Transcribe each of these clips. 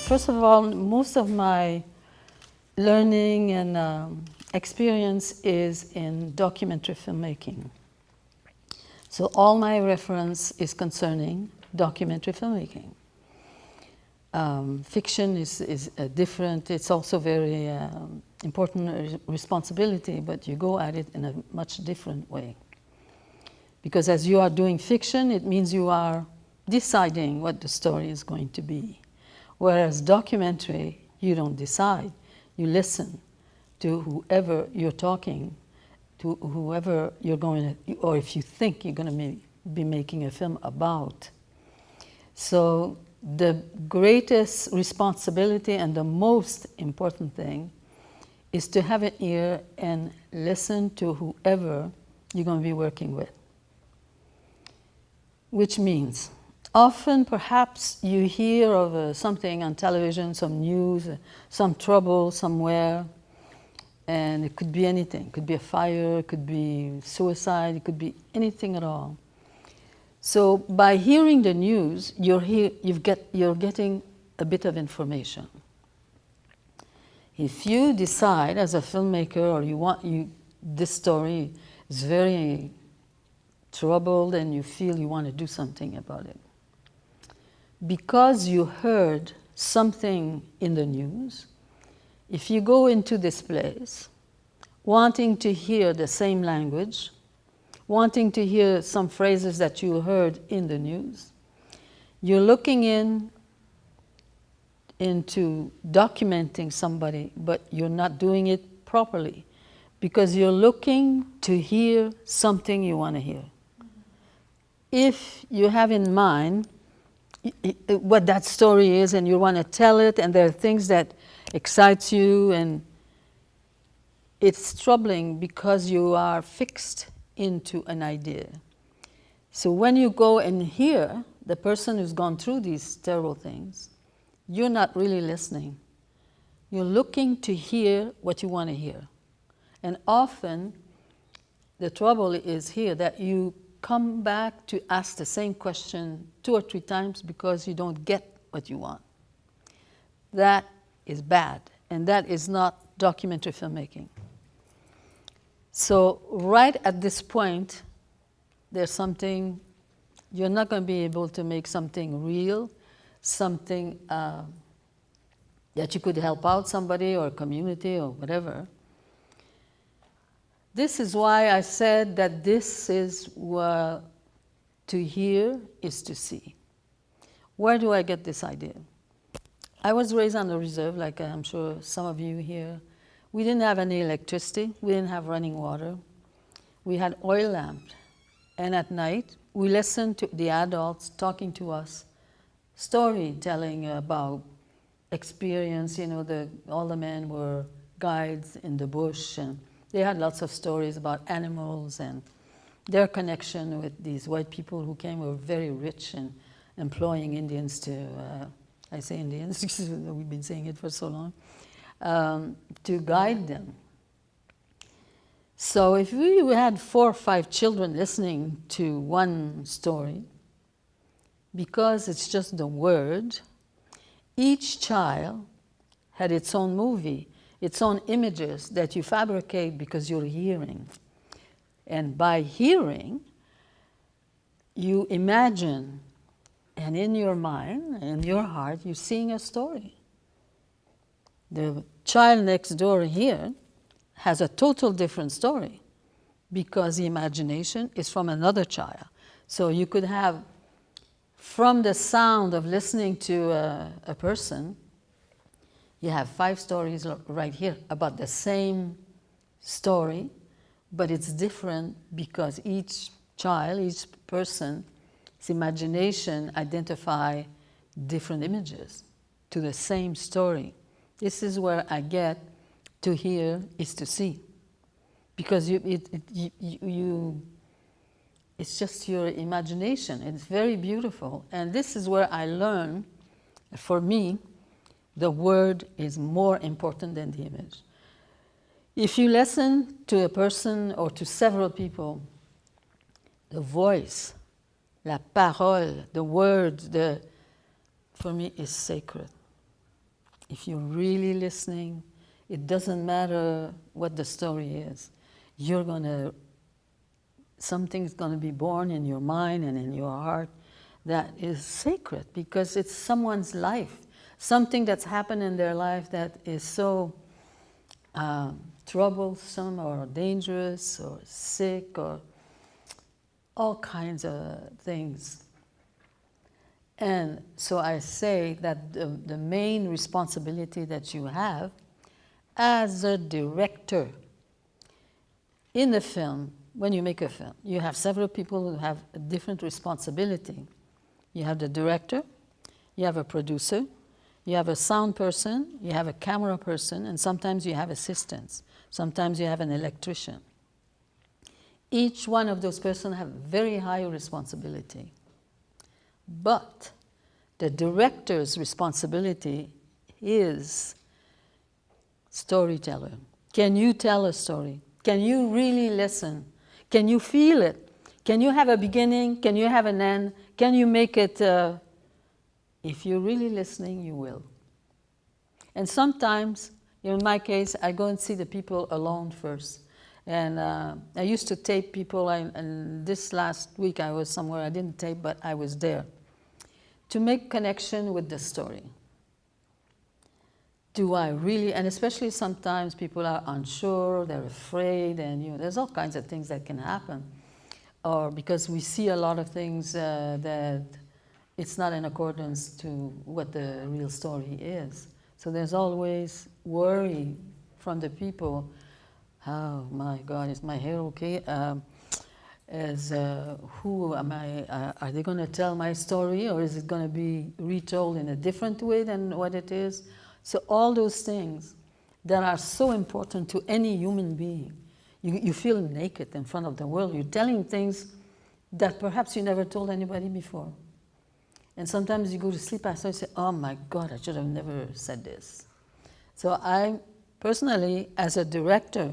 first of all, most of my learning and experience is in documentary filmmaking. So all my reference is concerning documentary filmmaking. Fiction is different. It's also very important responsibility, but you go at it in a much different way. Because as you are doing fiction, it means you are deciding what the story is going to be. Whereas documentary, you don't decide. You listen to whoever you're talking, to whoever you're going to, or if you think you're going to be making a film about. So the greatest responsibility and the most important thing is to have an ear and listen to whoever you're going to be working with. Which means, often perhaps you hear of something on television, some news, some trouble somewhere, and it could be anything. It could be a fire, it could be suicide, it could be anything at all. So by hearing the news, you're getting a bit of information. If you decide as a filmmaker, or this story is very troubled and you feel you want to do something about it, because you heard something in the news, if you go into this place wanting to hear the same language, wanting to hear some phrases that you heard in the news, you're looking into documenting somebody, but you're not doing it properly because you're looking to hear something you want to hear. If you have in mind what that story is and you want to tell it, and there are things that excite you, and it's troubling because you are fixed into an idea. So when you go and hear the person who's gone through these terrible things, you're not really listening. You're looking to hear what you want to hear. And often the trouble is here that you come back to ask the same question 2 or 3 times because you don't get what you want. That is bad, and that is not documentary filmmaking. So right at this point, there's something, you're not going to be able to make something real, something that you could help out somebody or a community or whatever. This is why I said that this is to hear is to see. Where do I get this idea? I was raised on the reserve, like I'm sure some of you here. We didn't have any electricity. We didn't have running water. We had oil lamps. And at night, we listened to the adults talking to us, storytelling about experience. You know, all the men were guides in the bush, and they had lots of stories about animals and their connection with these white people who came, were very rich in employing Indians to, I say Indians because we've been saying it for so long, to guide them. So if we had 4 or 5 children listening to one story, because it's just the word, each child had its own movie, its own images that you fabricate because you're hearing. And by hearing, you imagine, and in your mind, in your heart, you're seeing a story. The child next door here has a total different story because the imagination is from another child. So you could have, from the sound of listening to a person, you have 5 stories right here about the same story, but it's different because each child, each person's imagination identify different images to the same story. This is where I get to hear is to see, because it's just your imagination. It's very beautiful, and this is where I learn. For me, the word is more important than the image. If you listen to a person or to several people, the voice, la parole, the words, for me is sacred. if you're really listening, it doesn't matter what the story is. Something's going to be born in your mind and in your heart that is sacred because it's someone's life, something that's happened in their life that is so troublesome or dangerous or sick or all kinds of things. And so I say that the main responsibility that you have as a director in the film, when you make a film, you have several people who have a different responsibility. You have the director, you have a producer, you have a sound person, you have a camera person, and sometimes you have assistants. Sometimes you have an electrician. Each one of those persons have very high responsibility. But the director's responsibility is storyteller. Can you tell a story? Can you really listen? Can you feel it? Can you have a beginning? Can you have an end? Can you make it? If you're really listening, you will. And sometimes, in my case, I go and see the people alone first. And I used to tape people, and this last week I was somewhere, I didn't tape, but I was there, to make connection with the story. Do I really, and especially sometimes people are unsure, they're afraid, and there's all kinds of things that can happen. Or because we see a lot of things that it's not in accordance to what the real story is. So there's always worry from the people. Oh my God, is my hair okay? Who am I? Are they going to tell my story, or is it going to be retold in a different way than what it is? So all those things that are so important to any human being. You feel naked in front of the world. You're telling things that perhaps you never told anybody before. And sometimes you go to sleep after and say, oh my God, I should have never said this. So I personally, as a director,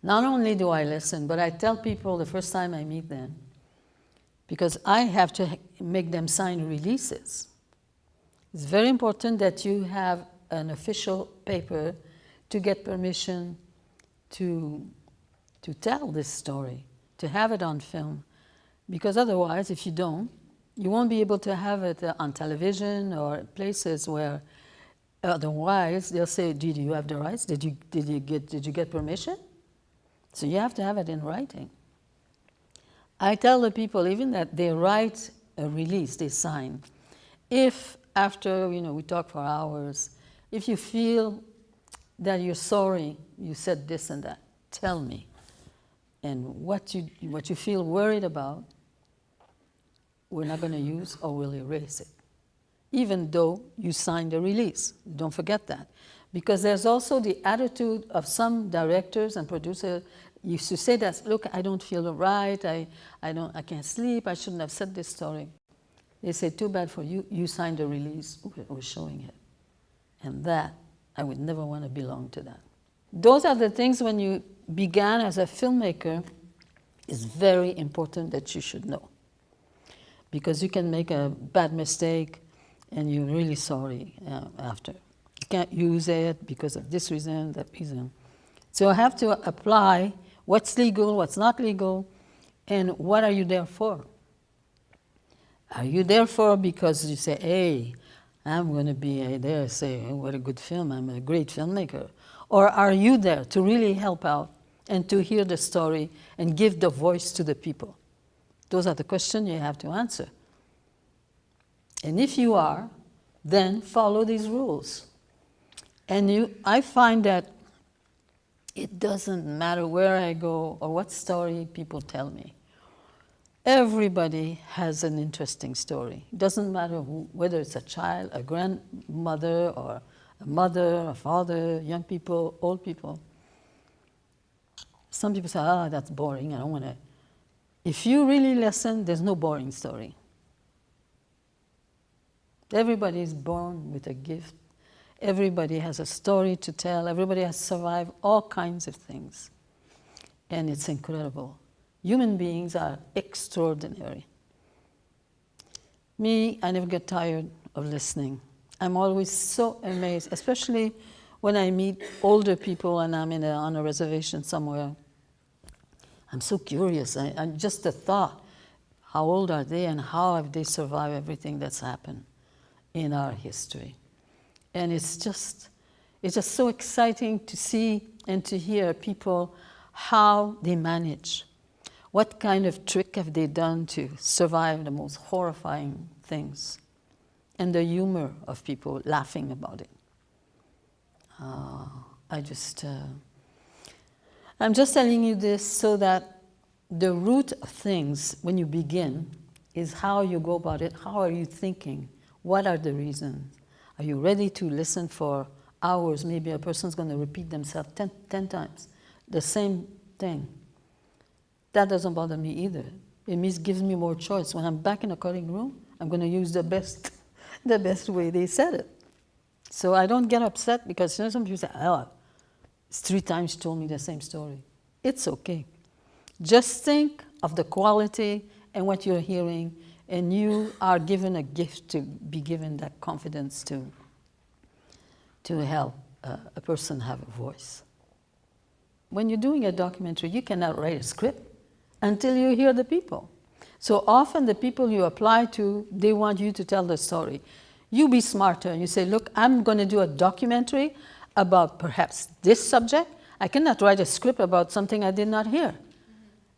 not only do I listen, but I tell people the first time I meet them, because I have to make them sign releases. It's very important that you have an official paper to get permission to tell this story, to have it on film. Because otherwise, if you don't, you won't be able to have it on television or places where otherwise they'll say, did you have the rights? Did you get permission? So you have to have it in writing. I tell the people even that they write a release, they sign. If after, we talk for hours, if you feel that you're sorry you said this and that, tell me. And what you feel worried about, we're not going to use or we'll erase it. Even though you signed a release. Don't forget that. Because there's also the attitude of some directors and producers used to say that, look, I don't feel right, I can't sleep, I shouldn't have said this story. They say, too bad for you, you signed a release, we're showing it. And that, I would never want to belong to that. Those are the things when you began as a filmmaker, it's very important that you should know. Because you can make a bad mistake and you're really sorry after. You can't use it because of this reason, that reason. So I have to apply what's legal, what's not legal, and what are you there for? Are you there for because you say, hey, I'm going to be there, say, oh, what a good film, I'm a great filmmaker. Or are you there to really help out and to hear the story and give the voice to the people? Those are the questions you have to answer. And if you are, then follow these rules. And I find that it doesn't matter where I go or what story people tell me. Everybody has an interesting story. It doesn't matter whether it's a child, a grandmother, or a mother, a father, young people, old people. Some people say, that's boring, I don't want to. If you really listen, there's no boring story. Everybody is born with a gift. Everybody has a story to tell. Everybody has survived all kinds of things. And it's incredible. Human beings are extraordinary. Me, I never get tired of listening. I'm always so amazed, especially when I meet older people and I'm on a reservation somewhere. I'm so curious. I'm just the thought, how old are they and how have they survived everything that's happened in our history? And it's just so exciting to see and to hear people, how they manage. What kind of trick have they done to survive the most horrifying things? And the humor of people laughing about it. I'm just telling you this so that the root of things, when you begin, is how you go about it. How are you thinking? What are the reasons? Are you ready to listen for hours? Maybe a person's going to repeat themselves 10 times, the same thing. That doesn't bother me either. It gives me more choice. When I'm back in a cutting room, I'm going to use the best way they said it. So I don't get upset because some people say, oh, it's 3 times you told me the same story. It's okay. Just think of the quality and what you're hearing, and you are given a gift to be given that confidence to help a person have a voice. When you're doing a documentary, you cannot write a script until you hear the people. So often the people you apply to, they want you to tell the story. You be smarter and you say, look, I'm going to do a documentary about perhaps this subject. I cannot write a script about something I did not hear.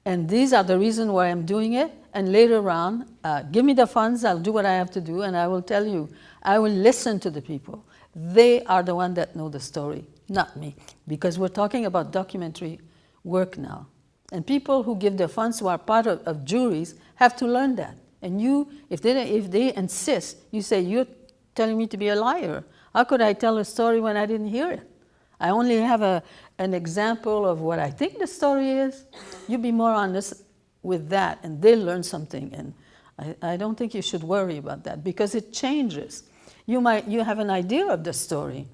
And these are the reasons why I'm doing it. And later on, give me the funds, I'll do what I have to do, and I will tell you, I will listen to the people. They are the ones that know the story, not me. Because we're talking about documentary work now. And people who give the funds, who are part of juries, have to learn that. And you, if they insist, you say, you're telling me to be a liar. How could I tell a story when I didn't hear it? I only have an example of what I think the story is. You be more honest with that, and they'll learn something. And I don't think you should worry about that, because it changes. You have an idea of the story,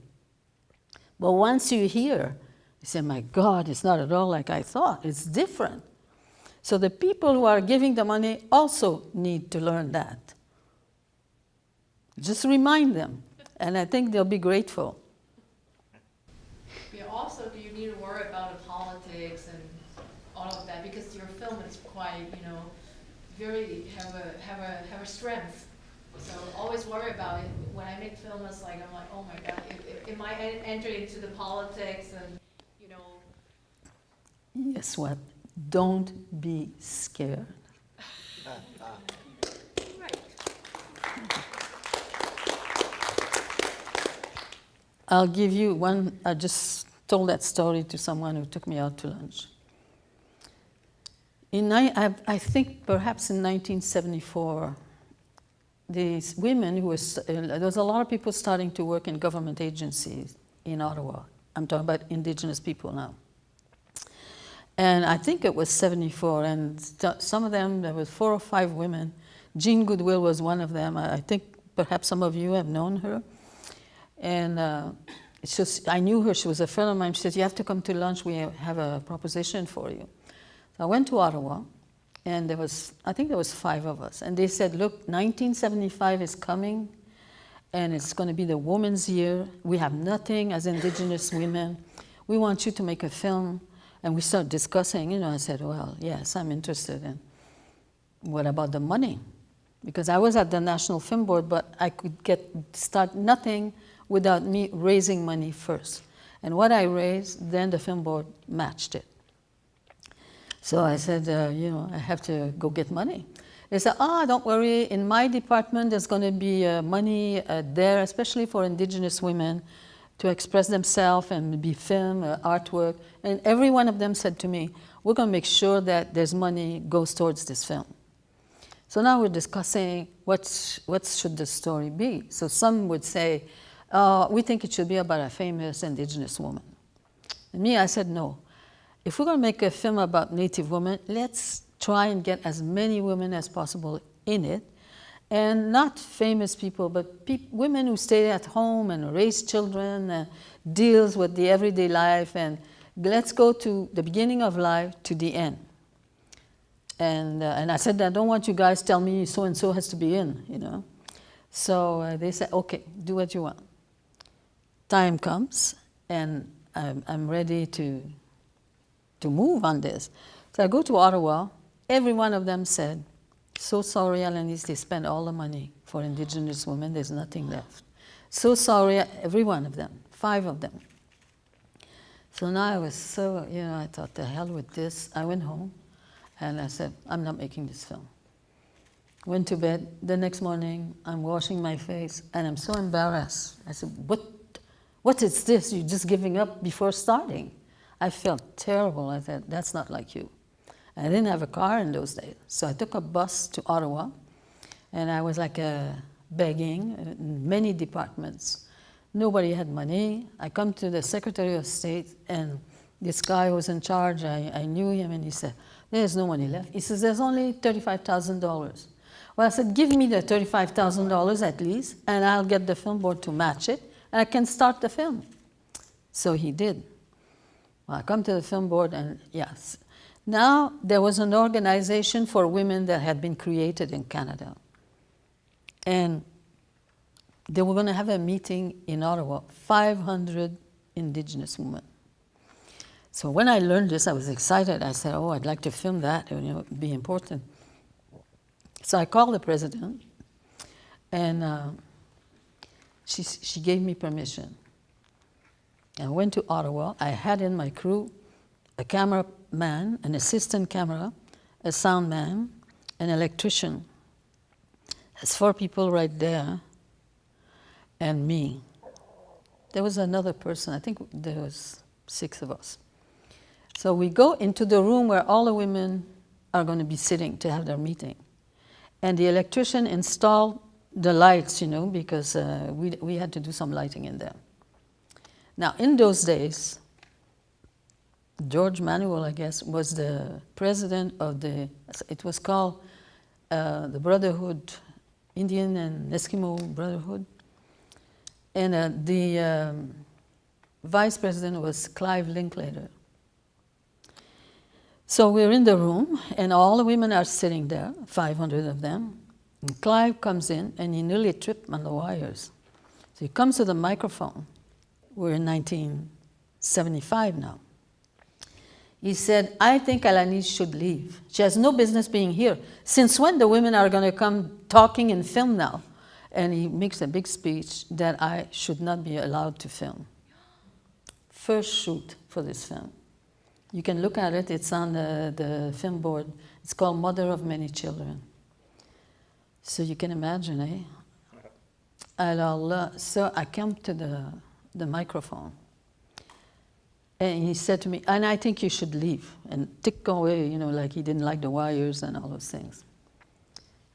but once you hear, you say, my God, it's not at all like I thought. It's different. So the people who are giving the money also need to learn that. Just remind them, and I think they'll be grateful. Yeah, also, do you need to worry about the politics and all of that? Because your film is quite, very have a strength. So always worry about it. When I make film, it's like, I'm like, oh my God, it might enter into the politics and, Guess what? Don't be scared. Right. I'll give you one. I just told that story to someone who took me out to lunch. I think perhaps in 1974, these women who was, there was a lot of people starting to work in government agencies in Ottawa. I'm talking about Indigenous people now. And I think it was 74, and some of them, there was 4 or 5 women. Jean Goodwill was one of them. I think perhaps some of you have known her. And I knew her, she was a friend of mine. She said, you have to come to lunch, we have a proposition for you. So I went to Ottawa, and I think there was 5 of us. And they said, look, 1975 is coming, and it's going to be the Women's Year. We have nothing as Indigenous women. We want you to make a film. And we started discussing, I said, well, yes, I'm interested in. What about the money? Because I was at the National Film Board, but I could start nothing without me raising money first. And what I raised, then the Film Board matched it. So I said, I have to go get money. They said, don't worry, in my department there's going to be money there, especially for Indigenous women, to express themselves and be film, artwork. And every one of them said to me, we're going to make sure that there's money goes towards this film. So now we're discussing what should the story be. So some would say, we think it should be about a famous Indigenous woman. And me, I said, no. If we're going to make a film about Native women, let's try and get as many women as possible in it. And not famous people, but women who stay at home and raise children, deals with the everyday life, and let's go to the beginning of life to the end. And I said, I don't want you guys tell me so-and-so has to be in, So they said, okay, do what you want. Time comes, and I'm ready to move on this. So I go to Ottawa. Every one of them said, so sorry, Alanis, they spent all the money for Indigenous women. There's nothing left. So sorry, every one of them, 5 of them. So now I was so, I thought, the hell with this. I went home, and I said, I'm not making this film. Went to bed. The next morning, I'm washing my face, and I'm so embarrassed. I said, what is this? You're just giving up before starting. I felt terrible. I said, that's not like you. I didn't have a car in those days. So I took a bus to Ottawa, and I was like begging in many departments. Nobody had money. I come to the Secretary of State, and this guy who was in charge, I knew him, and he said, there's no money left. He says, there's only $35,000. Well, I said, give me the $35,000 at least, and I'll get the film board to match it, and I can start the film. So he did. Well, I come to the film board, and yes. Now, there was an organization for women that had been created in Canada. And they were going to have a meeting in Ottawa, 500 Indigenous women. So when I learned this, I was excited. I said, oh, I'd like to film that. It'd be important. So I called the president, and she gave me permission. I went to Ottawa. I had in my crew a cameraman, an assistant camera, a sound man, an electrician. There's 4 people right there, and me. There was another person. I think there was 6 of us. So we go into the room where all the women are going to be sitting to have their meeting. And the electrician installed the lights, because we had to do some lighting in there. Now, in those days, George Manuel, I guess, was the president of it was called the Brotherhood, Indian and Eskimo Brotherhood. And the vice president was Clive Linklater. So we're in the room, and all the women are sitting there, 500 of them. And Clive comes in, and he nearly tripped on the wires. So he comes to the microphone. We're in 1975 now. He said, I think Alanis should leave. She has no business being here. Since when the women are going to come talking and film now? And he makes a big speech that I should not be allowed to film. First shoot for this film. You can look at it. It's on the film board. It's called Mother of Many Children. So you can imagine, eh? Alors, so I come to the microphone. And he said to me, and I think you should leave, and tick away, like he didn't like the wires and all those things.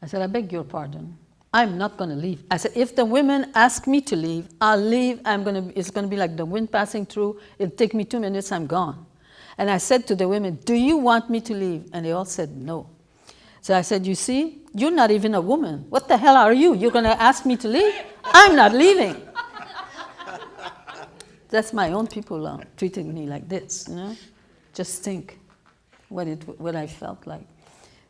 I said, I beg your pardon. I'm not going to leave. I said, if the women ask me to leave, I'll leave. It's going to be like the wind passing through. It'll take me 2 minutes, I'm gone. And I said to the women, do you want me to leave? And they all said no. So I said, you see, you're not even a woman. What the hell are you? You're going to ask me to leave? I'm not leaving. That's my own people treating me like this, Just think what I felt like.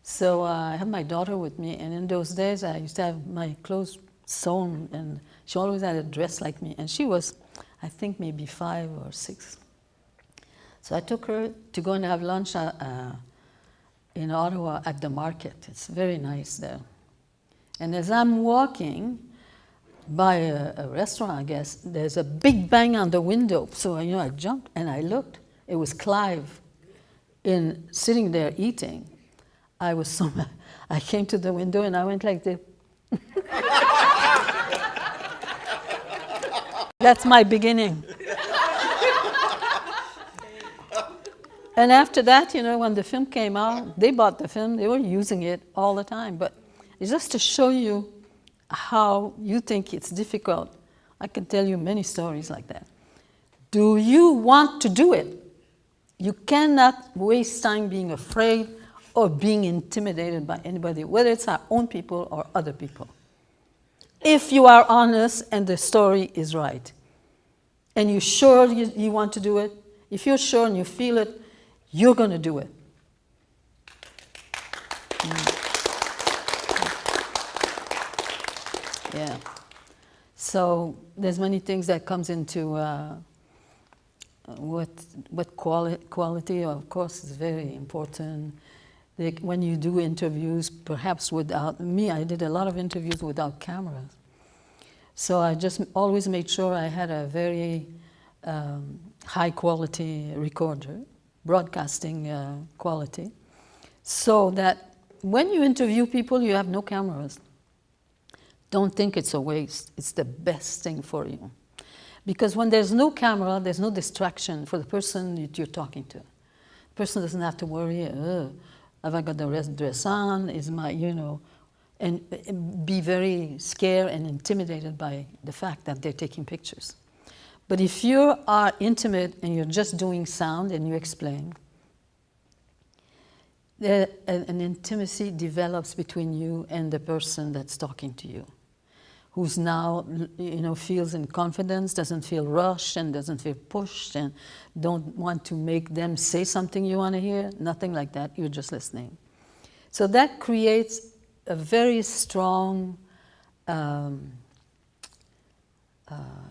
So I had my daughter with me, and in those days I used to have my clothes sewn, and she always had a dress like me. And she was, I think, maybe 5 or 6. So I took her to go and have lunch in Ottawa at the market. It's very nice there. And as I'm walking by a restaurant, I guess, there's a big bang on the window. So, I jumped and I looked. It was Clive sitting there eating. I was so mad. I came to the window and I went like this. That's my beginning. And after that, when the film came out, they bought the film. They were using it all the time. But it's just to show you how you think it's difficult. I can tell you many stories like that. Do you want to do it? You cannot waste time being afraid or being intimidated by anybody, whether it's our own people or other people. If you are honest and the story is right, and you're sure you want to do it, if you're sure and you feel it, you're going to do it. Yeah. So there's many things that comes into what quality, of course, is very important. Like when you do interviews, perhaps without me, I did a lot of interviews without cameras. So I just always made sure I had a very high quality recorder, broadcasting quality, so that when you interview people, you have no cameras. Don't think it's a waste. It's the best thing for you. Because when there's no camera, there's no distraction for the person that you're talking to. The person doesn't have to worry, have I got the red dress on? Is my, and be very scared and intimidated by the fact that they're taking pictures. But if you are intimate and you're just doing sound and you explain, an intimacy develops between you and the person that's talking to you, who's now, feels in confidence, doesn't feel rushed and doesn't feel pushed and don't want to make them say something you want to hear, nothing like that, you're just listening. So that creates a very strong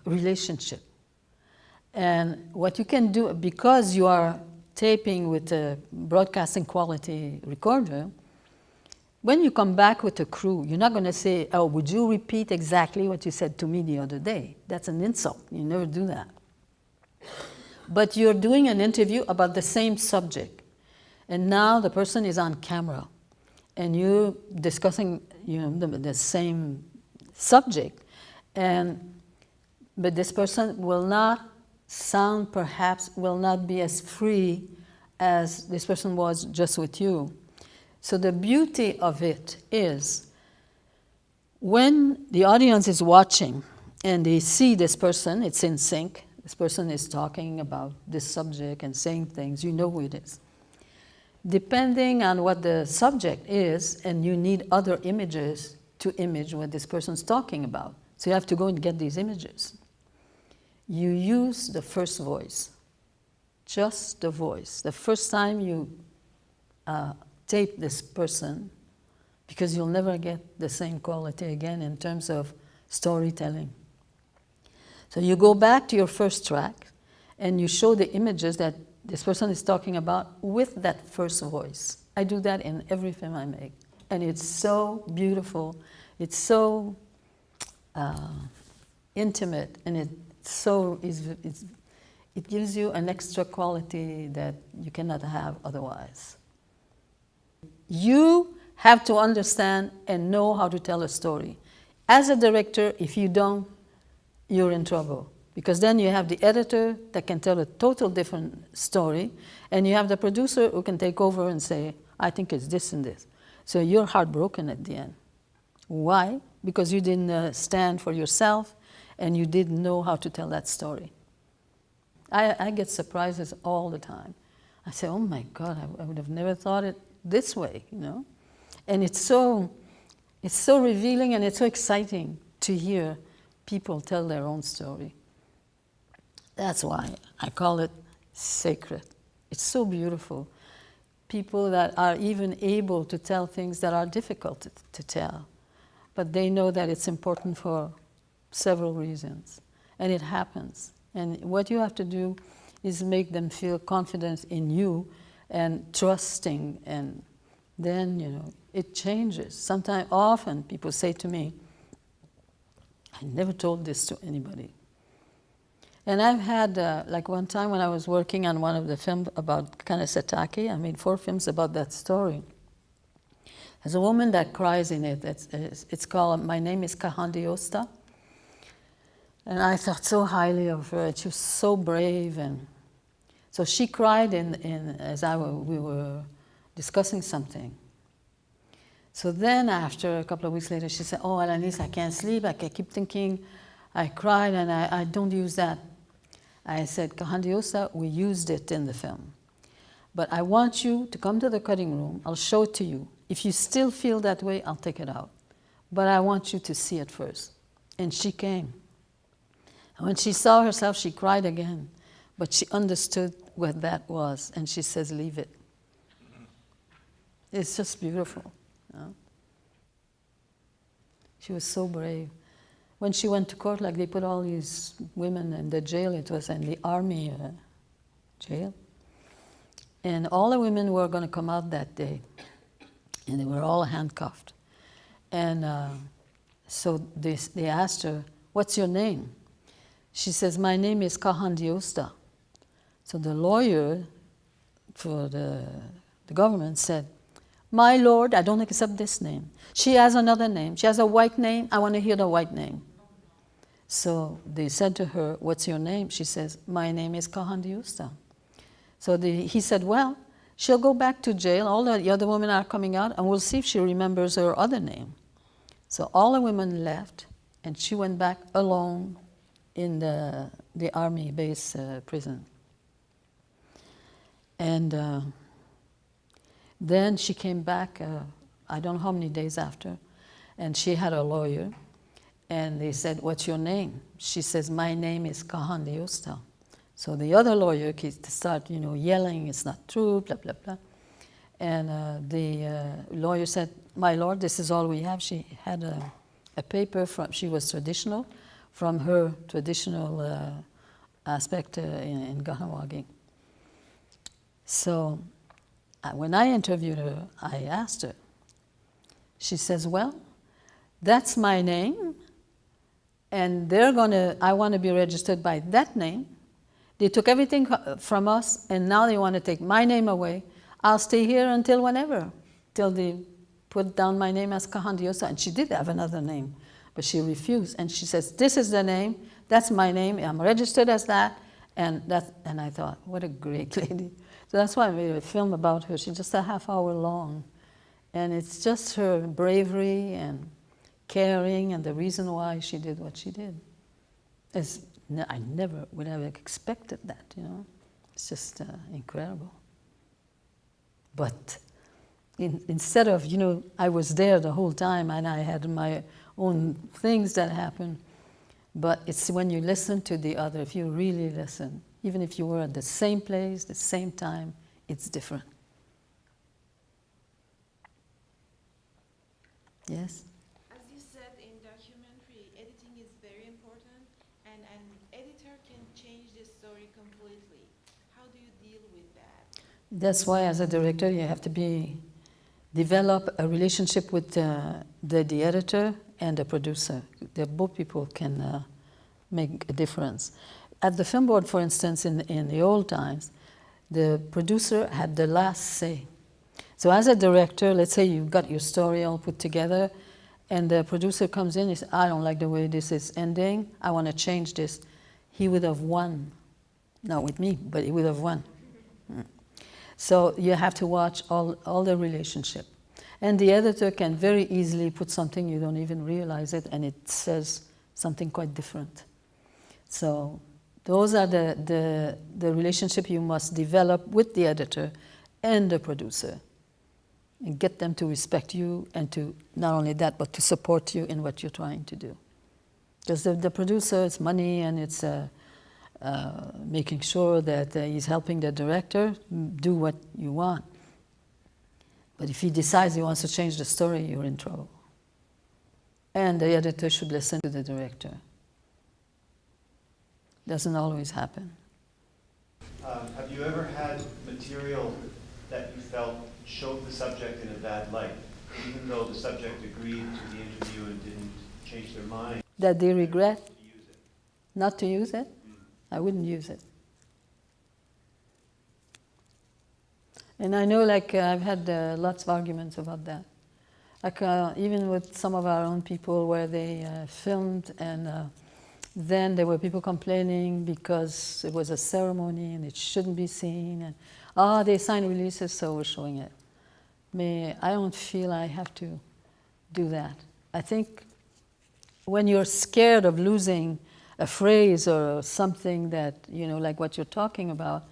relationship. And what you can do, because you are taping with a broadcasting quality recorder, when you come back with a crew, you're not going to say, oh, would you repeat exactly what you said to me the other day? That's an insult. You never do that. But you're doing an interview about the same subject. And now the person is on camera. And you're discussing the same subject. But this person will not sound, perhaps, will not be as free as this person was just with you. So the beauty of it is when the audience is watching and they see this person, it's in sync, this person is talking about this subject and saying things, you know who it is. Depending on what the subject is, and you need other images to image what this person's talking about. So you have to go and get these images. You use the first voice, just the voice. The first time you tape this person, because you'll never get the same quality again in terms of storytelling. So you go back to your first track and you show the images that this person is talking about with that first voice. I do that in every film I make. And it's so beautiful. It's so intimate, and it gives you an extra quality that you cannot have otherwise. You have to understand and know how to tell a story. As a director, if you don't, you're in trouble. Because then you have the editor that can tell a total different story, and you have the producer who can take over and say, I think it's this and this. So you're heartbroken at the end. Why? Because you didn't stand for yourself, and you didn't know how to tell that story. I get surprises all the time. I say, oh my God, I would have never thought it this way, And it's so revealing and it's so exciting to hear people tell their own story. That's why I call it sacred. It's so beautiful. People that are even able to tell things that are difficult to tell, but they know that it's important for several reasons, and it happens. And what you have to do is make them feel confident in you and trusting, and then, it changes. Often people say to me, I never told this to anybody. And I've had, like one time when I was working on one of the films about Kanesatake, I made 4 films about that story. There's a woman that cries in it. It's called, My Name is Kahandiosta. And I thought so highly of her. She was so brave. And so she cried as we were discussing something. So then after, a couple of weeks later, she said, oh, Alanis, I can't sleep. I keep thinking. I cried, and I don't use that. I said, Kahandiosa, we used it in the film. But I want you to come to the cutting room. I'll show it to you. If you still feel that way, I'll take it out. But I want you to see it first. And she came. And when she saw herself, she cried again. But she understood what that was. And she says, leave it. It's just beautiful. She was so brave. when she went to court, like they put all these women in the jail, it was in the army jail. And all the women were going to come out that day. And they were all handcuffed. And so they asked her, "What's your name?" She says, "My name is Kahandiosta." So the lawyer for the government said, "My lord, I don't accept this name. She has another name. She has a white name. I want to hear the white name." So they said to her, "What's your name?" She says, "My name is Kahandiosta." So he said, "Well, she'll go back to jail. All the other women are coming out, and we'll see if she remembers her other name." So all the women left, and she went back alone in the army base prison. And then she came back, I don't know how many days after, and she had a lawyer, and they said, "What's your name?" She says, "My name is Kahandiosta." So the other lawyer started, yelling, "It's not true, blah, blah, blah." And the lawyer said, "My lord, this is all we have." She had a paper she was traditional, from her traditional aspect in Kahnawake. So when I interviewed her, I asked her. She says, "Well, that's my name, and I want to be registered by that name. They took everything from us, and now they want to take my name away. I'll stay here until whenever, till they put down my name as Kahandiosa." And she did have another name, but she refused. And she says, "This is the name, that's my name, I'm registered as that." And I thought, what a great lady. So that's why I made a film about her. She's just a half hour long. And it's just her bravery and caring and the reason why she did what she did. I never would have expected that, It's just incredible. But instead of, I was there the whole time and I had my own things that happened. But it's when you listen to the other, if you really listen, even if you were at the same place, the same time, it's different. Yes? As you said in documentary, editing is very important, and an editor can change the story completely. How do you deal with that? That's why, as a director, you have to develop a relationship with the editor and the producer. Both people can make a difference. At the film board, for instance, in the old times, the producer had the last say. So as a director, let's say you've got your story all put together, and the producer comes in and says, "I don't like the way this is ending, I want to change this." He would have won. Not with me, but he would have won. So you have to watch all the relationship. And the editor can very easily put something, you don't even realize it, and it says something quite different. So those are the relationship you must develop with the editor and the producer, and get them to respect you, and to, not only that, but to support you in what you're trying to do. Because the producer, it's money, and it's making sure that he's helping the director do what you want. But if he decides he wants to change the story, you're in trouble. And the editor should listen to the director. Doesn't always happen. Have you ever had material that you felt showed the subject in a bad light, even though the subject agreed to the interview and didn't change their mind? That they regret To use it? not to use it? I wouldn't use it. And I know, I've had lots of arguments about that. Even with some of our own people, where they filmed, and then there were people complaining because it was a ceremony and it shouldn't be seen. And they signed releases, so we're showing it. I don't feel I have to do that. I think when you're scared of losing a phrase or something that, like what you're talking about,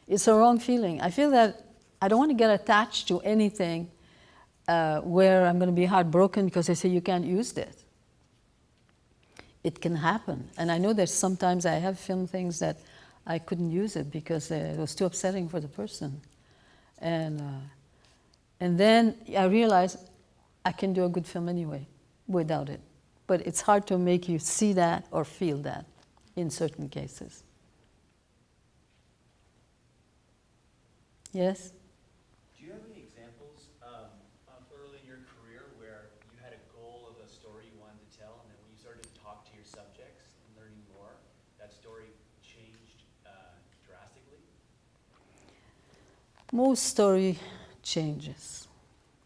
it's a wrong feeling. I feel that I don't want to get attached to anything where I'm going to be heartbroken because they say you can't use this. It can happen. And I know that sometimes I have filmed things that I couldn't use it because it was too upsetting for the person. And then I realized I can do a good film anyway, without it. but it's hard to make you see that or feel that in certain cases. Yes? Do you have any examples of early in your career where you had a goal of a story you wanted to tell, and then when you started to talk to your subjects and learning more, that story changed drastically? Most story changes,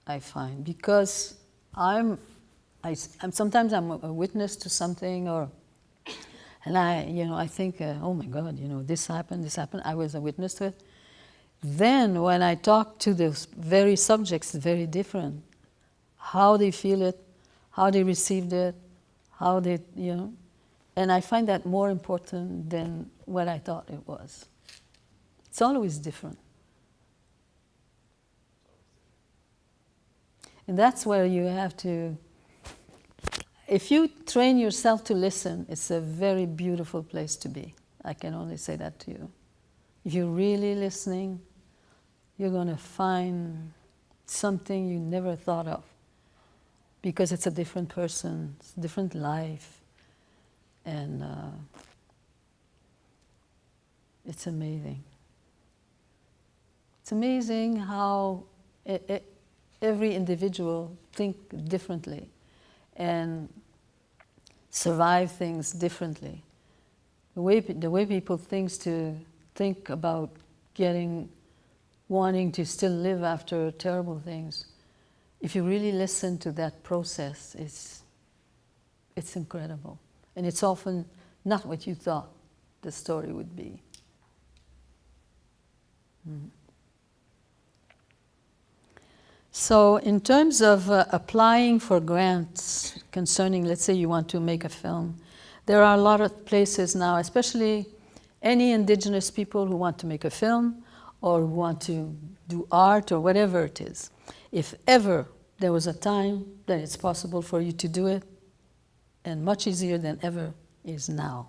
I find, because sometimes I'm a witness to something, and I think, oh my God, this happened, I was a witness to it. Then when I talk to those very subjects, it's very different. How they feel it, how they received it, how they, and I find that more important than what I thought it was. It's always different. And that's where you have to, if you train yourself to listen, it's a very beautiful place to be. I can only say that to you. If you're really listening, you're going to find something you never thought of, because it's a different person, it's a different life, and it's amazing. It's amazing how every individual think differently and survive things differently. The way people think about wanting to still live after terrible things. If you really listen to that process, it's incredible. And it's often not what you thought the story would be. So in terms of applying for grants concerning, let's say you want to make a film, there are a lot of places now, especially any indigenous people who want to make a film or who want to do art or whatever it is. If ever there was a time that it's possible for you to do it, and much easier than ever is now.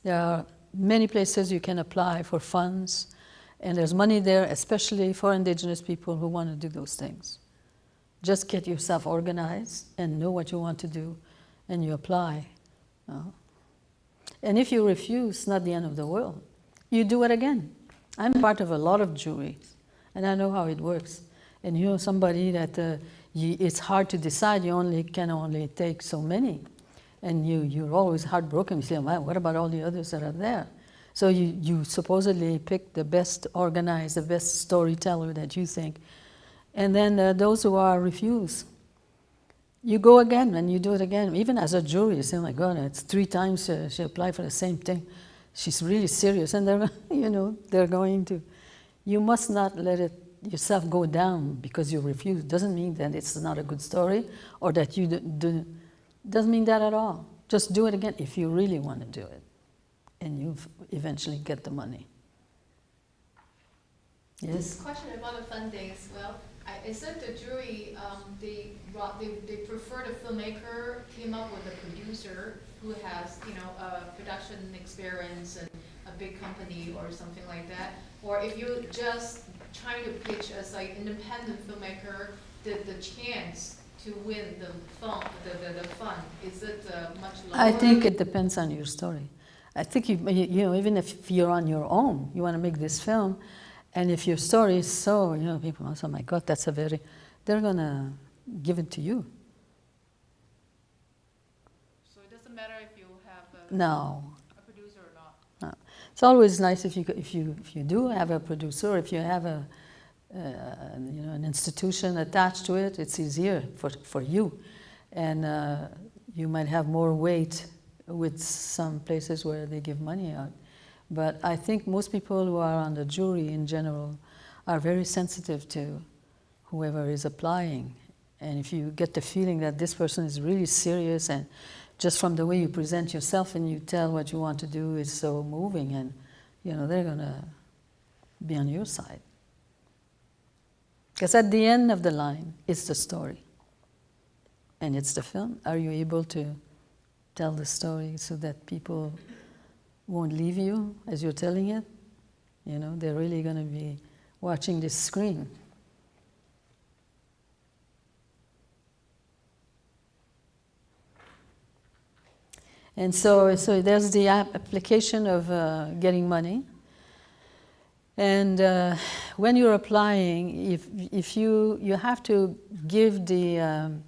There are many places you can apply for funds, and there's money there, especially for indigenous people who want to do those things. Just get yourself organized and know what you want to do, and you apply. And if you refuse, not the end of the world. You do it again. I'm part of a lot of juries, and I know how it works. And you're somebody that it's hard to decide. You can only take so many. And you're always heartbroken. You say, well, what about all the others that are there? So you supposedly pick the best organized, the best storyteller that you think. And then those who are refused, you go again and you do it again. Even as a jury, you say, oh my God, it's 3 times she applied for the same thing. She's really serious. And they're going to. You must not let yourself go down because you refuse. Doesn't mean that it's not a good story or that you doesn't mean that at all. Just do it again if you really want to do it. And you eventually get the money. Yes? Question about the fundings. Well, I said the jury, they prefer the filmmaker came up with a producer who has, a production experience and a big company or something like that. Or if you're just trying to pitch as like independent filmmaker, the chance to win the fund, is it much lower? I think it depends on your story. I think even if you're on your own, you want to make this film, and if your story is so, people say, oh my God, they're going to give it to you. So it doesn't matter if you have a producer or not? No. It's always nice if you do have a producer, if you have an institution attached to it, it's easier for you. And you might have more weight with some places where they give money out. But I think most people who are on the jury in general are very sensitive to whoever is applying. And if you get the feeling that this person is really serious, and just from the way you present yourself and you tell what you want to do is so moving, and they're going to be on your side. Because at the end of the line, it's the story. And it's the film. Are you able to tell the story so that people won't leave you as you're telling it? They're really going to be watching this screen. And so there's the application of getting money. And when you're applying, if you have to give the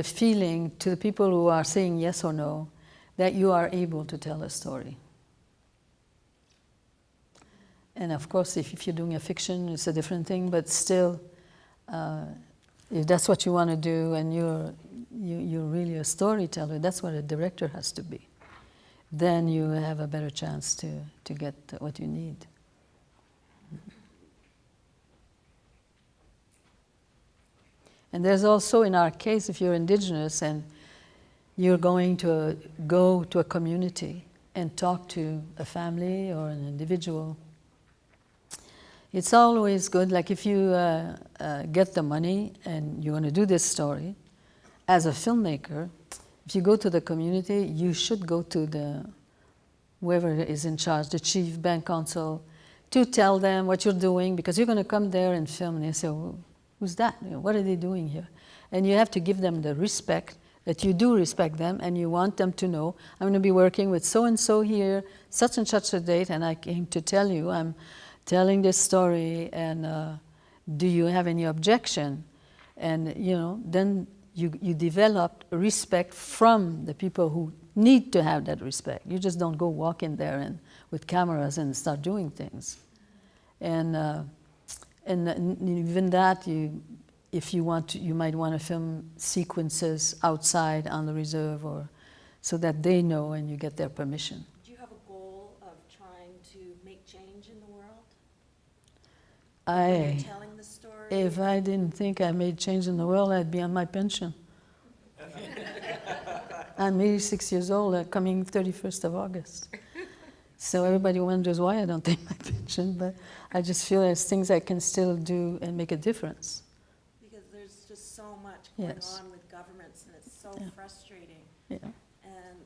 feeling to the people who are saying yes or no that you are able to tell a story. And of course, if you're doing a fiction, it's a different thing. But still, if that's what you want to do, and you're really a storyteller, that's what a director has to be. Then you have a better chance to get what you need. And there's also, in our case, if you're Indigenous and you're going to go to a community and talk to a family or an individual, it's always good, like if you get the money and you want to do this story, as a filmmaker, if you go to the community, you should go to whoever is in charge, the chief, bank council, to tell them what you're doing, because you're going to come there and film, and they say, well, who's that? What are they doing here? And you have to give them the respect, that you do respect them, and you want them to know, I'm going to be working with so-and-so here, such and such a date, and I came to tell you, I'm telling this story, and do you have any objection? And, then you develop respect from the people who need to have that respect. You just don't go walk in there and with cameras and start doing things. And even that, if you want to, you might want to film sequences outside on the reserve, or so that they know and you get their permission. Do you have a goal of trying to make change in the world? When you're telling the story? If I didn't think I made change in the world, I'd be on my pension. I'm 86 years old, coming 31st of August. So everybody wonders why I don't take my pension, but I just feel there's things I can still do and make a difference. Because there's just so much going Yes. on with governments, and it's so frustrating. Yeah. And,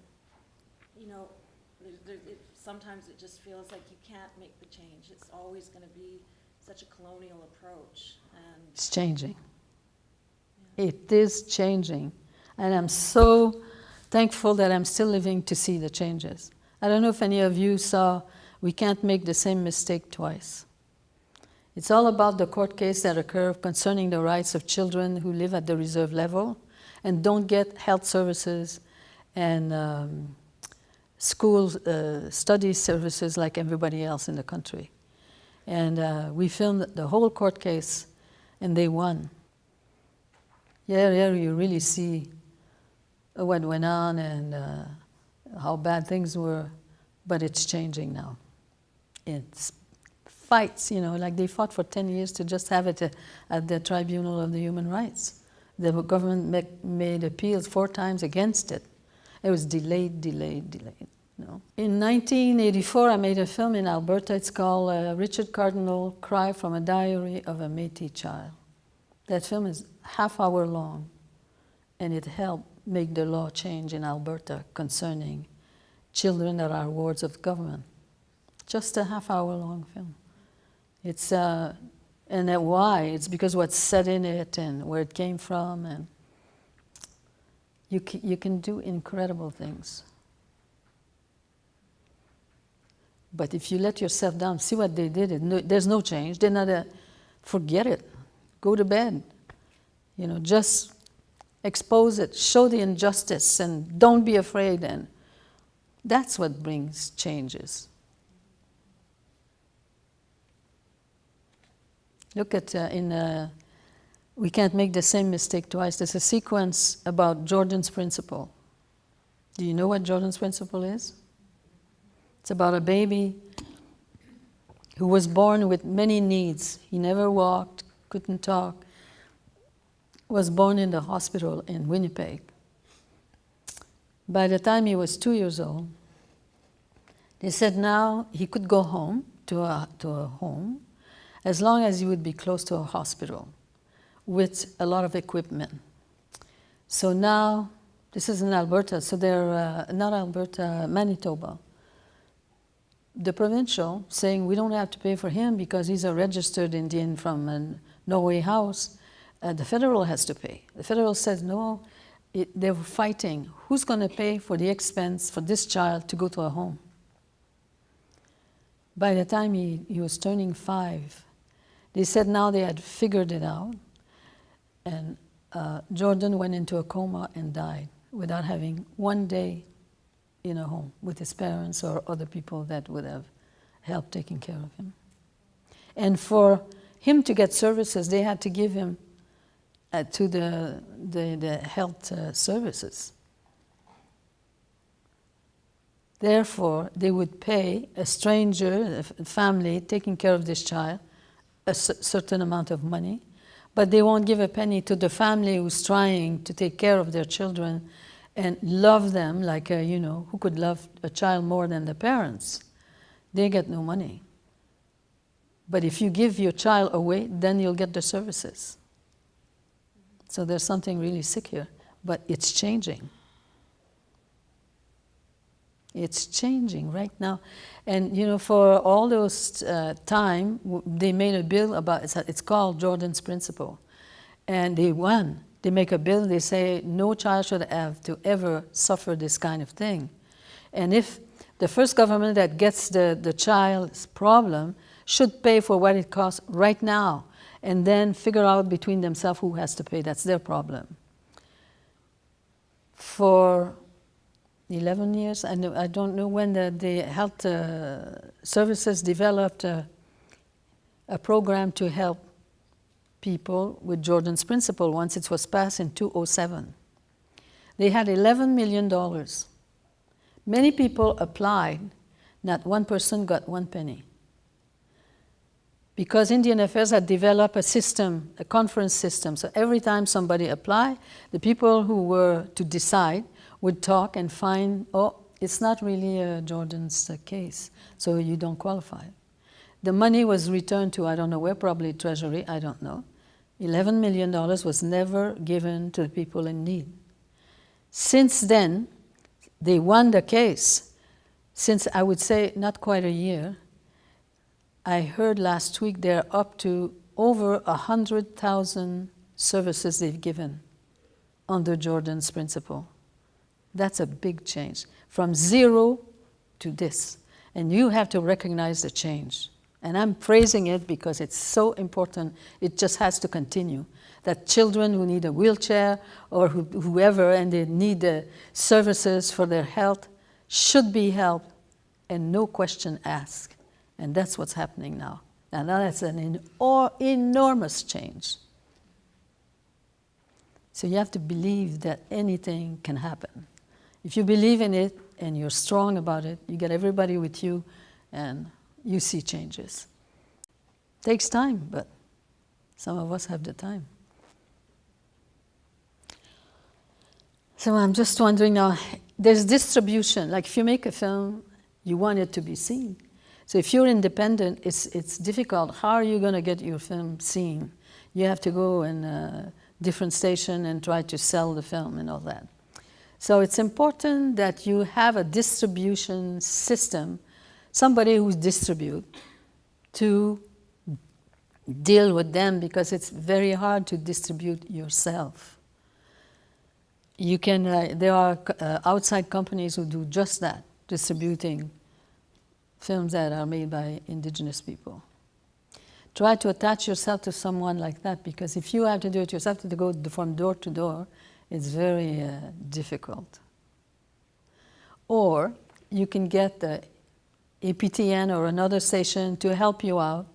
sometimes it just feels like you can't make the change. It's always going to be such a colonial approach. And It's changing. It is changing. And I'm so thankful that I'm still living to see the changes. I don't know if any of you saw We Can't Make the Same Mistake Twice. It's all about the court case that occurred concerning the rights of children who live at the reserve level and don't get health services and school study services like everybody else in the country. And we filmed the whole court case, and they won. Yeah, you really see what went on and how bad things were, but it's changing now. It's fights, like they fought for 10 years to just have it at the Tribunal of the Human Rights. The government made appeals 4 times against it. It was delayed. In 1984, I made a film in Alberta. It's called Richard Cardinal, Cry from a Diary of a Métis Child. That film is half-hour long, and it helped make the law change in Alberta concerning children that are wards of government. Just a half-hour long film. It's and why? It's because what's said in it and where it came from, and you can do incredible things. But if you let yourself down, see what they did. There's no change. They're not forget it. Go to bed. Just expose it. Show the injustice, and don't be afraid. And that's what brings changes. Look at We Can't Make the Same Mistake Twice. There's a sequence about Jordan's Principle. Do you know what Jordan's Principle is? It's about a baby who was born with many needs. He never walked, couldn't talk, was born in the hospital in Winnipeg. By the time he was 2 years old, they said now he could go home to a home as long as he would be close to a hospital with a lot of equipment. So now, this is in Alberta, so they're not Alberta, Manitoba. The provincial saying we don't have to pay for him because he's a registered Indian from a Norway House. The federal has to pay. The federal says no, they were fighting. Who's going to pay for the expense for this child to go to a home? By the time he was turning 5, they said now they had figured it out. And Jordan went into a coma and died without having one day in a home with his parents or other people that would have helped taking care of him. And for him to get services, they had to give him to the health services. Therefore, they would pay a stranger, a family, taking care of this child, a certain amount of money, but they won't give a penny to the family who's trying to take care of their children and love them like, who could love a child more than the parents? They get no money. But if you give your child away, then you'll get the services. So there's something really sick here, but it's changing. It's changing right now. And, for all those time, they made a bill about, it's called Jordan's Principle. And they won. They make a bill, they say no child should have to ever suffer this kind of thing. And if the first government that gets the child's problem should pay for what it costs right now, and then figure out between themselves who has to pay. That's their problem. For 11 years, I don't know when the health services developed a program to help people with Jordan's Principle once it was passed in 2007. They had $11 million. Many people applied, not one person got one penny. Because Indian Affairs had developed a system, a conference system. So every time somebody applied, the people who were to decide would talk and find, it's not really Jordan's case, so you don't qualify. The money was returned to, I don't know where, probably Treasury, I don't know. $11 million was never given to the people in need. Since then, they won the case. Since, I would say, not quite a year, I heard last week they're up to over 100,000 services they've given under Jordan's Principle. That's a big change, from 0 to this. And you have to recognize the change. And I'm praising it because it's so important. It just has to continue. That children who need a wheelchair or whoever, and they need the services for their health, should be helped and no question asked. And that's what's happening now. Now that's an enormous change. So you have to believe that anything can happen. If you believe in it and you're strong about it, you get everybody with you and you see changes. Takes time, but some of us have the time. So I'm just wondering now, there's distribution. Like if you make a film, you want it to be seen. So if you're independent, it's difficult. How are you going to get your film seen? You have to go in a different station and try to sell the film and all that. So it's important that you have a distribution system, somebody who distributes, to deal with them, because it's very hard to distribute yourself. You can, there are outside companies who do just that, distributing films that are made by indigenous people. Try to attach yourself to someone like that, because if you have to do it yourself, to go from door to door, it's very difficult. Or you can get the APTN or another station to help you out.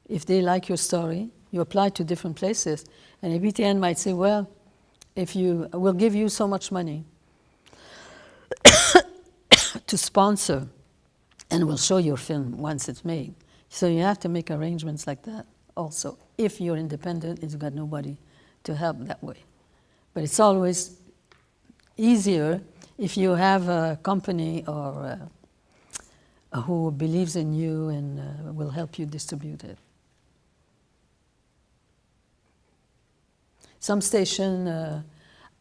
If they like your story, you apply to different places, and APTN might say, well, we'll give you so much money to sponsor, and we'll show your film once it's made. So you have to make arrangements like that also. If you're independent, you've got nobody to help that way. But it's always easier if you have a company or who believes in you and will help you distribute it. Some station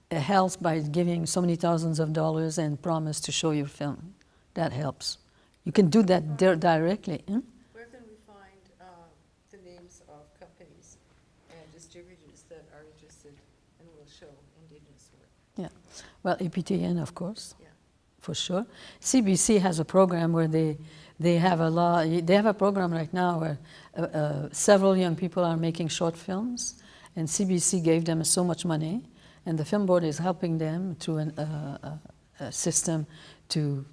helps by giving so many thousands of dollars and promise to show your film. That helps. You can do that directly. Where can we find the names of companies and distributors that are interested and will show Indigenous work? Yeah. Well, EPTN, of course, Yeah. for sure. CBC has a program where they have a program right now where several young people are making short films, and CBC gave them so much money, and the film board is helping them through a system to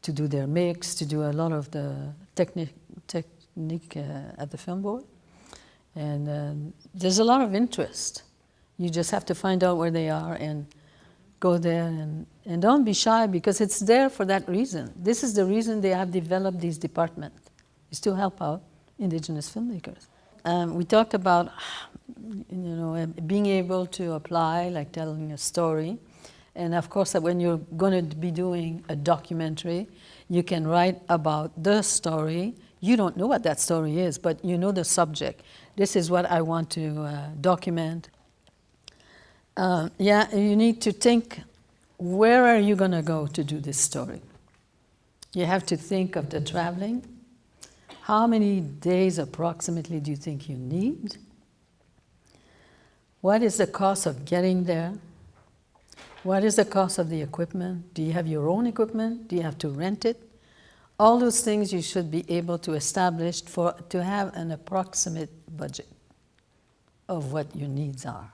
do their mix, to do a lot of the technique at the film board. And there's a lot of interest. You just have to find out where they are and go there, and don't be shy, because it's there for that reason. This is the reason they have developed these departments, is to help out Indigenous filmmakers. We talked about, being able to apply, like telling a story. And of course, that when you're going to be doing a documentary, you can write about the story. You don't know what that story is, but you know the subject. This is what I want to document. You need to think, where are you going to go to do this story? You have to think of the traveling. How many days approximately do you think you need? What is the cost of getting there? What is the cost of the equipment? Do you have your own equipment? Do you have to rent it? All those things you should be able to establish to have an approximate budget of what your needs are.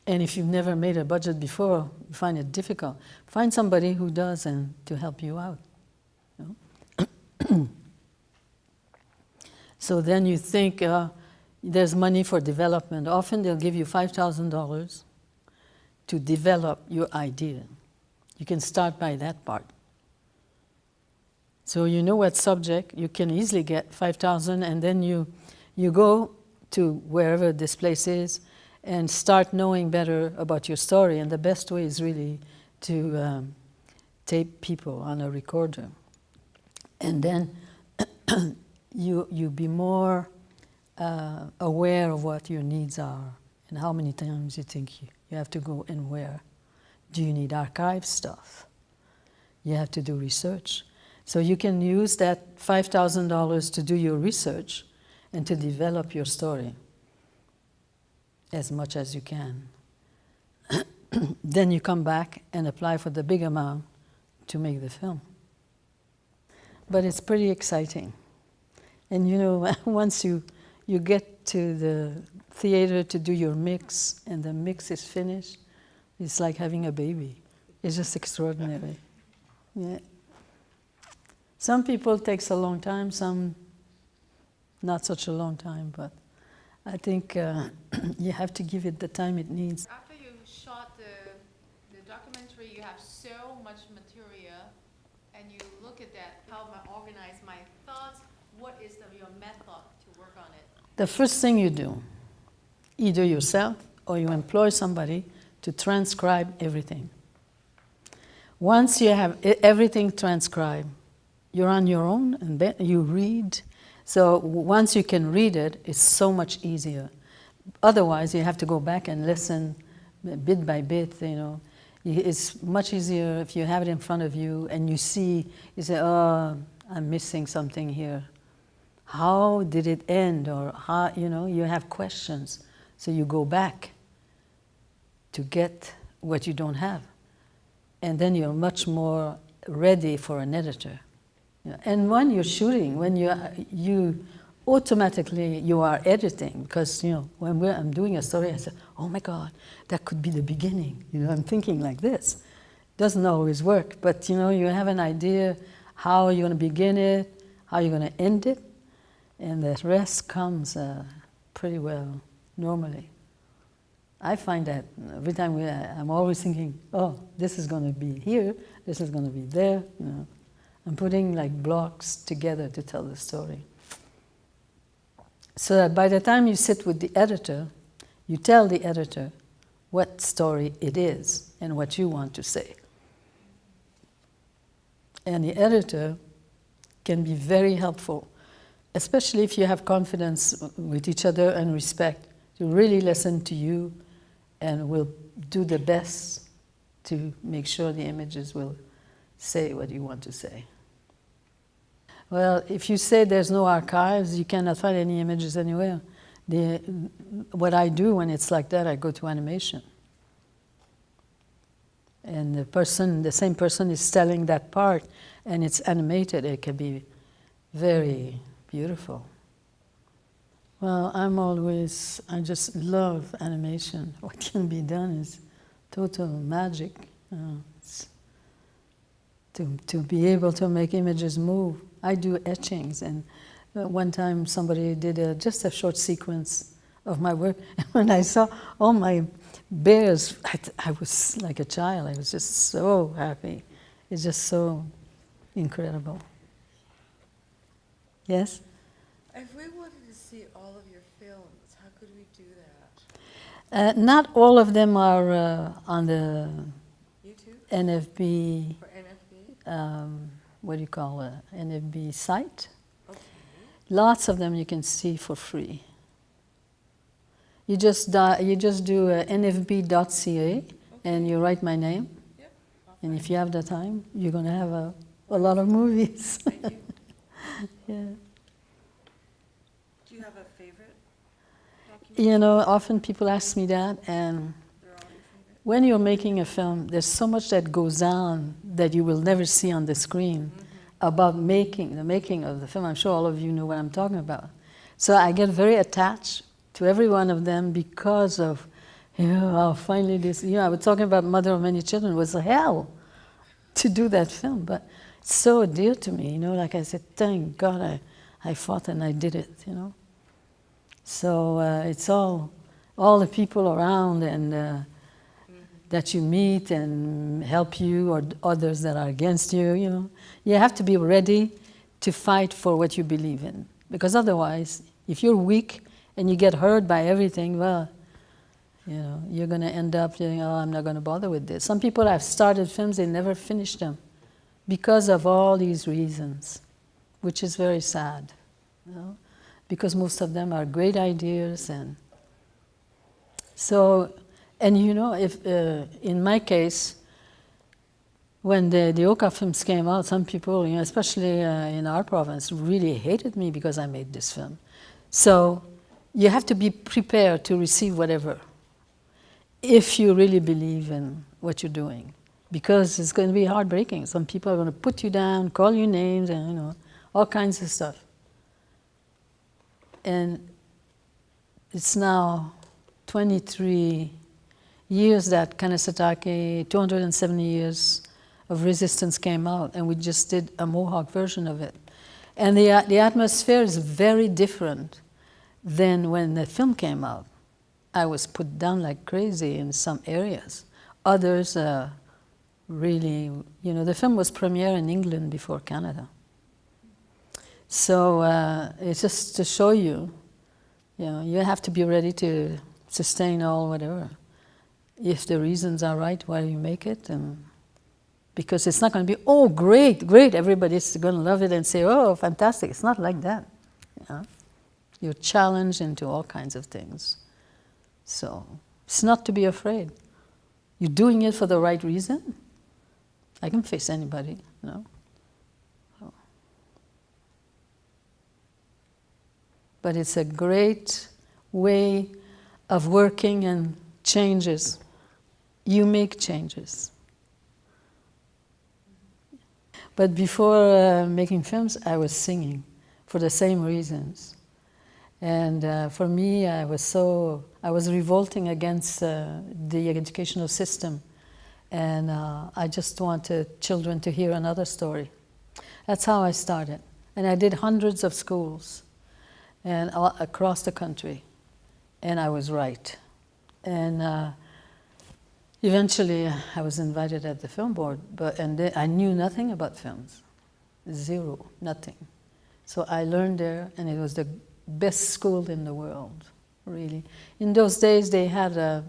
And if you've never made a budget before, you find it difficult, find somebody who does and to help you out. So then you think there's money for development. Often they'll give you $5,000 to develop your idea. You can start by that part. So you know what subject, you can easily get $5,000, and then you go to wherever this place is and start knowing better about your story. And the best way is really to tape people on a recorder. And then you be more aware of what your needs are and how many times you think you have to go and where. Do you need archive stuff? You have to do research. So you can use that $5,000 to do your research and to develop your story as much as you can. Then you come back and apply for the big amount to make the film. But it's pretty exciting. And once you get to the theater to do your mix and the mix is finished, it's like having a baby. It's just extraordinary. Yeah. Some people it takes a long time, some not such a long time, but I think you have to give it the time it needs. After you shot the documentary, you have so much material, and you look at that, how I organize my thoughts, what is your method to work on it? The first thing you do, either yourself or you employ somebody to transcribe everything. Once you have everything transcribed, you're on your own and then you read. So once you can read it, it's so much easier. Otherwise, you have to go back and listen bit by bit, It's much easier if you have it in front of you and you see, you say, oh, I'm missing something here. How did it end? Or how, you have questions. So you go back to get what you don't have. And then you're much more ready for an editor. And when you're shooting, when you automatically you are editing, because when I'm doing a story, I say, oh my God, that could be the beginning. I'm thinking like this. Doesn't always work, but you have an idea how you're going to begin it, how you're going to end it, and the rest comes pretty well normally. I find that every time I'm always thinking, oh, this is going to be here, this is going to be there. I'm putting like blocks together to tell the story. So that by the time you sit with the editor, you tell the editor what story it is and what you want to say. And the editor can be very helpful, especially if you have confidence with each other and respect, to really listen to you and will do the best to make sure the images will say what you want to say. Well, if you say there's no archives, you cannot find any images anywhere. what I do when it's like that, I go to animation. And the same person is telling that part, and it's animated. It can be very beautiful. Well, I just love animation. What can be done is total magic. To be able to make images move. I do etchings, and one time somebody did just a short sequence of my work, and when I saw all my bears, I was like a child. I was just so happy. It's just so incredible. Yes? If we wanted to see all of your films, how could we do that? Not all of them are on the YouTube NFB, or NFB? what do you call it, NFB site. Okay. Lots of them you can see for free. You just do nfb.ca and you write my name. Yep. And if you have the time, you're going to have a lot of movies. Thank you. Yeah. Do you have a favorite documentary? You know, often people ask me that, and They're all your favorite? when you're making a film, there's so much that goes on that you will never see on the screen about the making of the film. I'm sure all of you know what I'm talking about. So I get very attached to every one of them because of, finally this, I was talking about Mother of Many Children. It was hell to do that film, but it's so dear to me, like I said, thank God I fought and I did it, So it's all the people around and that you meet and help you, or others that are against you, You have to be ready to fight for what you believe in. Because otherwise, if you're weak and you get hurt by everything, well, you're going to end up saying, I'm not going to bother with this. Some people have started films, they never finish them because of all these reasons, which is very sad, because most of them are great ideas. And so, if in my case, when the Oka films came out, some people, especially in our province, really hated me because I made this film. So you have to be prepared to receive whatever, if you really believe in what you're doing, because it's going to be heartbreaking. Some people are going to put you down, call you names, and all kinds of stuff. And it's now 23 years that Kanesatake, 270 years of resistance came out, and we just did a Mohawk version of it. And the atmosphere is very different than when the film came out. I was put down like crazy in some areas. Others really, the film was premiered in England before Canada. So it's just to show you, you have to be ready to sustain all whatever. If the reasons are right while you make it, and because it's not going to be, oh, great, everybody's going to love it and say, oh, fantastic. It's not like that. You're challenged into all kinds of things. So it's not to be afraid. You're doing it for the right reason. I can face anybody, But it's a great way of working and changes. You make changes. But before making films, I was singing for the same reasons. And for me, I was revolting against the educational system. And I just wanted children to hear another story. That's how I started. And I did hundreds of schools and across the country. And I was right. And eventually, I was invited at the film board, and I knew nothing about films. Zero, nothing. So I learned there, and it was the best school in the world, really. In those days, they had a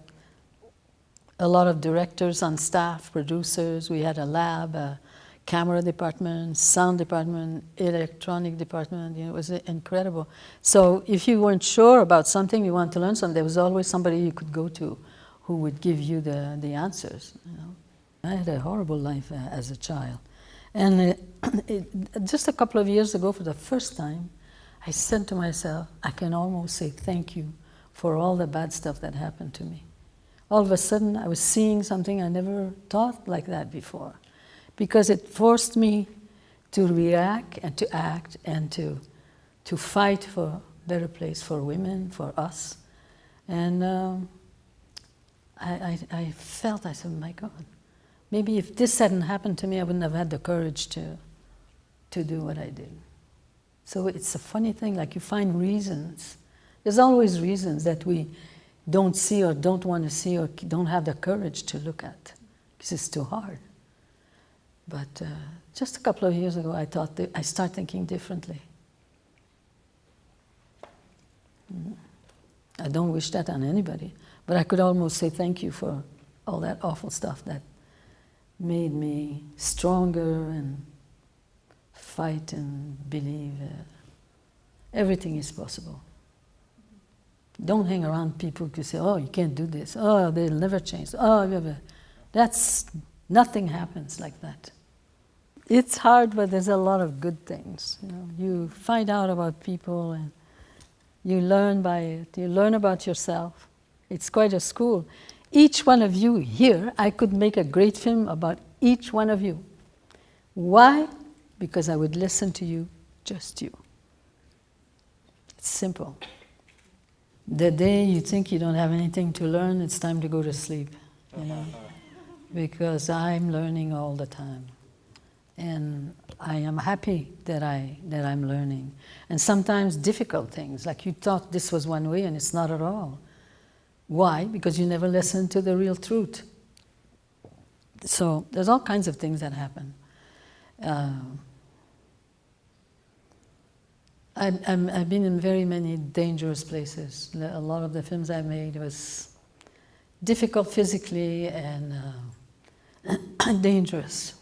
lot of directors on staff, producers. We had a lab, a camera department, sound department, electronic department. It was incredible. So if you weren't sure about something, you wanted to learn something, there was always somebody you could go to who would give you the answers. I had a horrible life as a child. And just a couple of years ago, for the first time, I said to myself, I can almost say thank you for all the bad stuff that happened to me. All of a sudden, I was seeing something I never thought like that before, because it forced me to react and to act and to fight for a better place for women, for us. And I felt, I said, my God, maybe if this hadn't happened to me, I wouldn't have had the courage to do what I did. So it's a funny thing, like you find reasons. There's always reasons that we don't see or don't want to see or don't have the courage to look at, because it's too hard. But just a couple of years ago, I thought I started thinking differently. I don't wish that on anybody, but I could almost say thank you for all that awful stuff that made me stronger and fight and believe everything is possible. Don't hang around people who say, oh, you can't do this, oh, they'll never change, oh, nothing happens like that. It's hard, but there's a lot of good things. You know, you find out about people and you learn by it. You learn about yourself. It's quite a school. Each one of you here, I could make a great film about each one of you. Why? Because I would listen to you, just you. It's simple. The day you think you don't have anything to learn, it's time to go to sleep, you know, because I'm learning all the time. And I am happy that I'm learning. And sometimes difficult things, like you thought this was one way and it's not at all. Why? Because you never listened to the real truth. So there's all kinds of things that happen. I've been in very many dangerous places. A lot of the films I made was difficult physically and dangerous.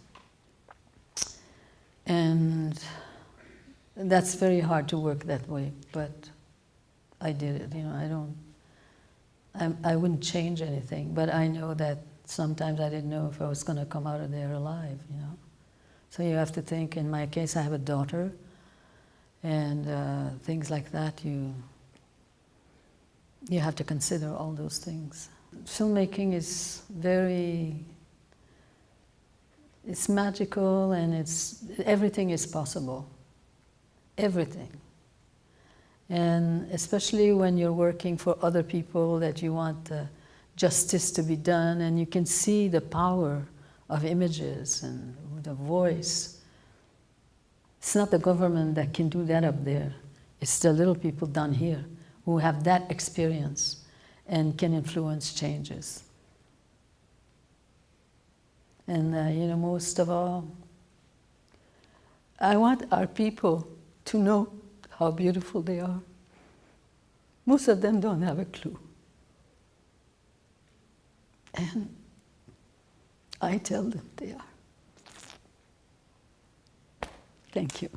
And that's very hard to work that way, but I did it. You know, I wouldn't change anything, but I know that sometimes I didn't know if I was going to come out of there alive, you know. So you have to think, in my case, I have a daughter, and things like that, you have to consider all those things. Filmmaking is it's magical, and everything is possible. Everything. And especially when you're working for other people, that you want justice to be done, and you can see the power of images and the voice. It's not the government that can do that up there. It's the little people down here who have that experience and can influence changes. And you know, most of all, I want our people to know how beautiful they are. Most of them don't have a clue. And I tell them they are. Thank you.